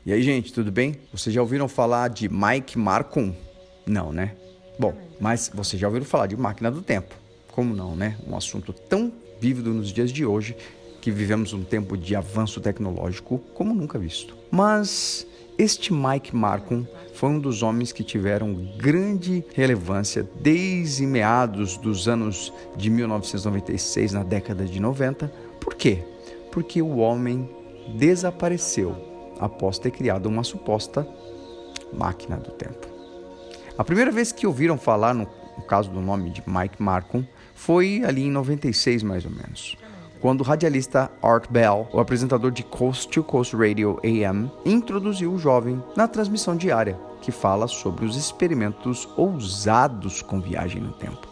E aí, gente, tudo bem? Vocês já ouviram falar de Mike Marcum? Não, né? Bom, mas vocês já ouviram falar de máquina do tempo. Como não, né? Um assunto tão vívido nos dias de hoje, que vivemos um tempo de avanço tecnológico como nunca visto. Mas este Mike Marcum foi um dos homens que tiveram grande relevância desde meados dos anos de 1996, na década de 90. Por quê? Porque o homem desapareceu após ter criado uma suposta máquina do tempo. A primeira vez que ouviram falar no caso do nome de Mike Marcum foi ali em 96, mais ou menos, quando o radialista Art Bell, o apresentador de Coast to Coast Radio AM, introduziu o jovem na transmissão diária, que fala sobre os experimentos ousados com viagem no tempo.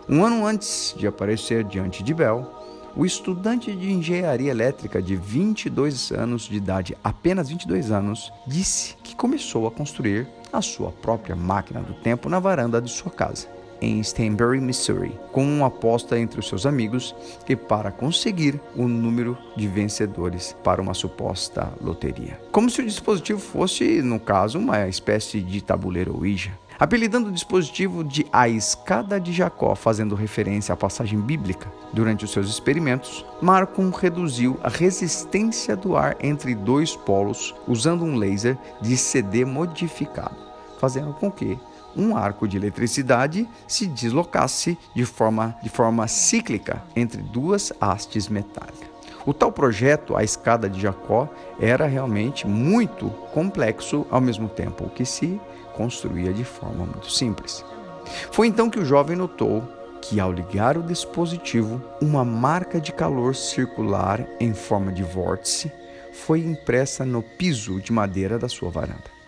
Um ano antes de aparecer diante de Bell, o estudante de engenharia elétrica de 22 anos de idade, apenas 22 anos, disse que começou a construir a sua própria máquina do tempo na varanda de sua casa, em Stanbury, Missouri, com uma aposta entre os seus amigos e para conseguir o número de vencedores para uma suposta loteria. Como se o dispositivo fosse, no caso, uma espécie de tabuleiro Ouija. Apelidando o dispositivo de A Escada de Jacó, fazendo referência à passagem bíblica. Durante os seus experimentos, Marcum reduziu a resistência do ar entre dois polos usando um laser de CD modificado, fazendo com que um arco de eletricidade se deslocasse de forma cíclica entre duas hastes metálicas. O tal projeto, a Escada de Jacó, era realmente muito complexo ao mesmo tempo que se construía de forma muito simples. Foi então que o jovem notou que, ao ligar o dispositivo, uma marca de calor circular em forma de vórtice foi impressa no piso de madeira da sua varanda.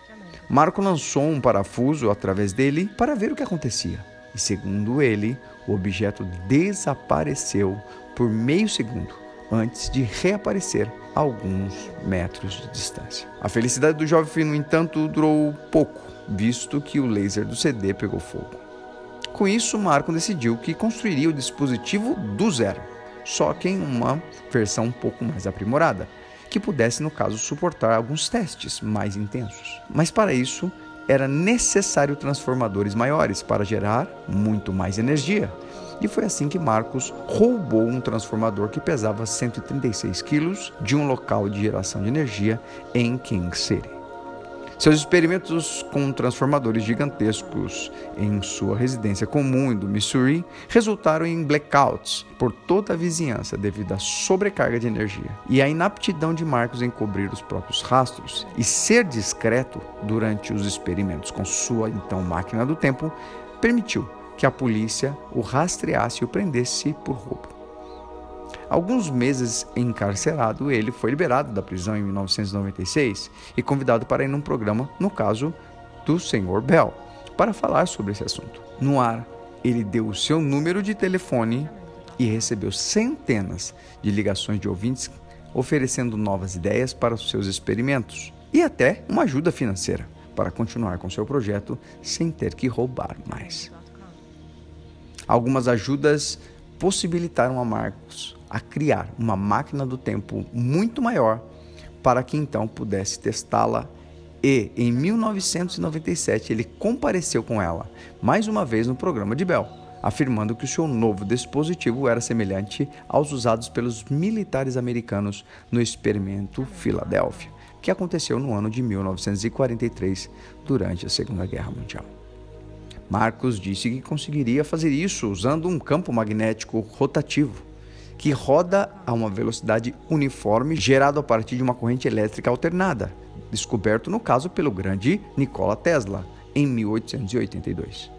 Marco lançou um parafuso através dele para ver o que acontecia. E, segundo ele, o objeto desapareceu por meio segundo, antes de reaparecer a alguns metros de distância. A felicidade do jovem, no entanto, durou pouco, visto que o laser do CD pegou fogo. Com isso, Marco decidiu que construiria o dispositivo do zero, só que em uma versão um pouco mais aprimorada, que pudesse, no caso, suportar alguns testes mais intensos. Mas para isso, era necessário transformadores maiores para gerar muito mais energia. E foi assim que Marcos roubou um transformador que pesava 136 quilos de um local de geração de energia em King City. Seus experimentos com transformadores gigantescos em sua residência comum do Missouri resultaram em blackouts por toda a vizinhança devido à sobrecarga de energia e à inaptidão de Marcos em cobrir os próprios rastros e ser discreto durante os experimentos com sua então máquina do tempo permitiu que a polícia o rastreasse e o prendesse por roubo. Alguns meses encarcerado, ele foi liberado da prisão em 1996 e convidado para ir num programa, no caso do Sr. Bell, para falar sobre esse assunto. No ar, ele deu o seu número de telefone e recebeu centenas de ligações de ouvintes oferecendo novas ideias para os seus experimentos e até uma ajuda financeira para continuar com seu projeto sem ter que roubar mais. Algumas ajudas possibilitaram a Marcos a criar uma máquina do tempo muito maior para que então pudesse testá-la e, em 1997, ele compareceu com ela mais uma vez no programa de Bell, afirmando que o seu novo dispositivo era semelhante aos usados pelos militares americanos no experimento Filadélfia, que aconteceu no ano de 1943, durante a Segunda Guerra Mundial. Marcos disse que conseguiria fazer isso usando um campo magnético rotativo, que roda a uma velocidade uniforme gerado a partir de uma corrente elétrica alternada, descoberto no caso pelo grande Nikola Tesla, em 1882.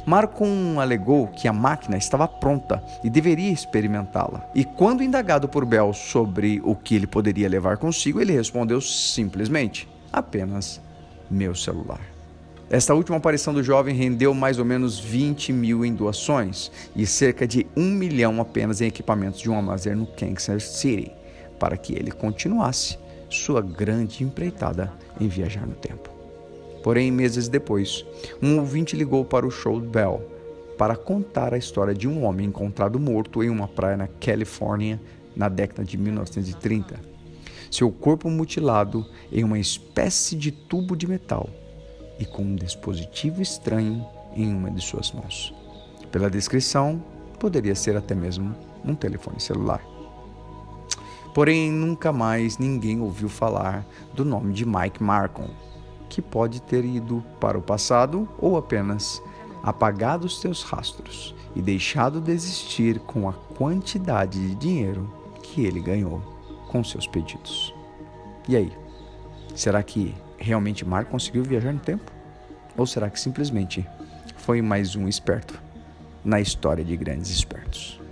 Marcum alegou que a máquina estava pronta e deveria experimentá-la. E quando indagado por Bell sobre o que ele poderia levar consigo, ele respondeu simplesmente: apenas meu celular. Esta última aparição do jovem rendeu mais ou menos 20 mil em doações e cerca de 1 milhão apenas em equipamentos de um armazém no Kansas City, para que ele continuasse sua grande empreitada em viajar no tempo. Porém, meses depois, um ouvinte ligou para o show de Bell para contar a história de um homem encontrado morto em uma praia na Califórnia na década de 1930. seu corpo mutilado em uma espécie de tubo de metal e com um dispositivo estranho em uma de suas mãos. Pela descrição, poderia ser até mesmo um telefone celular. Porém, nunca mais ninguém ouviu falar do nome de Mike Marcon, que pode ter ido para o passado ou apenas apagado os seus rastros e deixado de existir com a quantidade de dinheiro que ele ganhou com seus pedidos. E aí, será que realmente Mark conseguiu viajar no tempo? Ou será que simplesmente foi mais um esperto na história de grandes espertos?